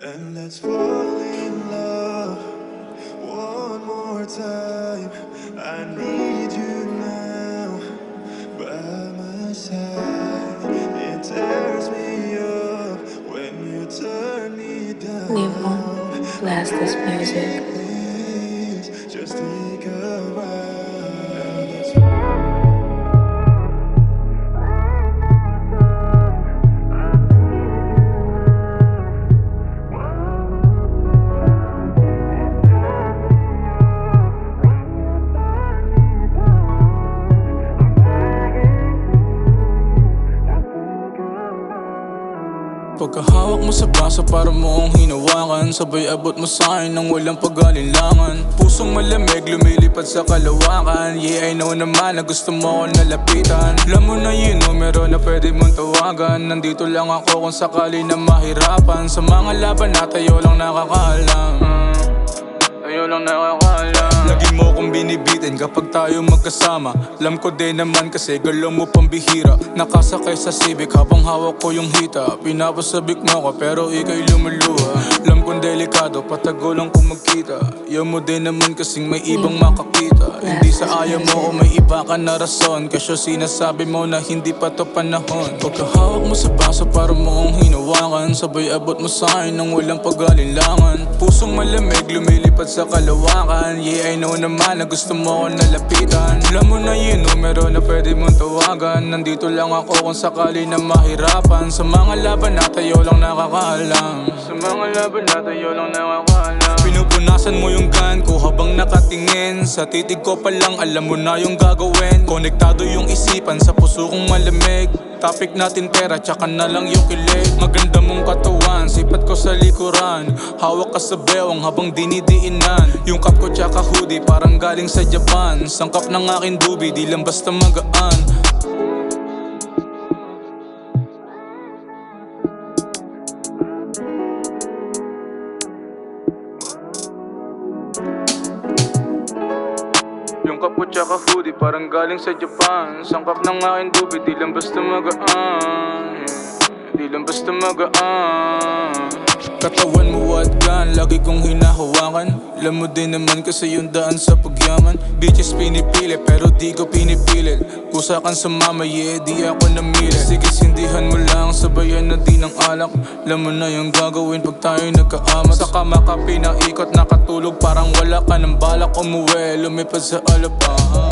And let's fall in love one more time. I need you now by my side. It tears me up when you turn me We won't down. blast this music. Please, just take a ride. Pagkahawak mo sa baso para mo ang hinawakan, sabay abot mo sa'kin nang walang pag-alinlangan. Pusong malamig lumilipad sa kalawakan. Yeah, I know naman na gusto mo ako nalapitan. Alam mo na yung numero na pwede mong tawagan. Nandito lang ako kung sakali na mahirapan. Sa mga laban na tayo lang nakakaalam. Tayo lang nakakaalam. Lagi mo kong binibitin kapag tayo magkasama. Alam ko din naman kasi galaw mo pambihira. Nakasakay sa Civic habang hawak ko yung hita. Pinapasabik mo ka pero ika'y lumuluha. Alam kong delikado, patago lang kung magkita. Ayaw mo din naman kasing may ibang makakita. Hindi sa ayaw mo o may iba ka na rason. Kasyo sinasabi mo na hindi pa to panahon. Pagkahawak mo sa baso para mo ang hinawakan, sabay abot mo sa'kin nang walang pag-alinlangan. Pusong malamig lumilipad sa kalawakan. Yeah, I know naman na gusto mo ako nalapitan. Alam mo na yung numero na pwede mong tawagan. Nandito lang ako kung sakali na mahirapan. Sa mga laban na tayo lang nakakaalam. Sa mga laban na tayo lang nakakaalam. Pinupunasan mo yung gun ko habang nakatingin. Sa titig ko pa lang alam mo na yung gagawin. Konektado yung isipan sa puso kong malamig. Topic natin pera tsaka na lang yung kilig. Maganda mong katawan, sipat ko sa likuran. Hawak ka sa bewang habang dinidiinan. Yung cup ko tsaka hoodie parang galing sa Japan. Sangkap ng aking dubi di lang basta magaan. Yung cup ko tsaka hoodie parang galing sa Japan. Sangkap ng aking dubi di lang basta magaan. Di lang basta magaan. Katawan mo at gun, lagi kong hinahawakan. Alam mo din naman kasi yung daan sa pagyaman. Bitches pinipili pero di ko pinipilit. Kusakan sa mama, yeah, di ako namili. Sige sindihan mo lang, sabayan na din ng alak. Alam mo na yung gagawin pag tayo nagkaamat. Sa kama ka pinaikot, nakatulog parang wala ka ng balak umuwi. Lumipad sa Alabang.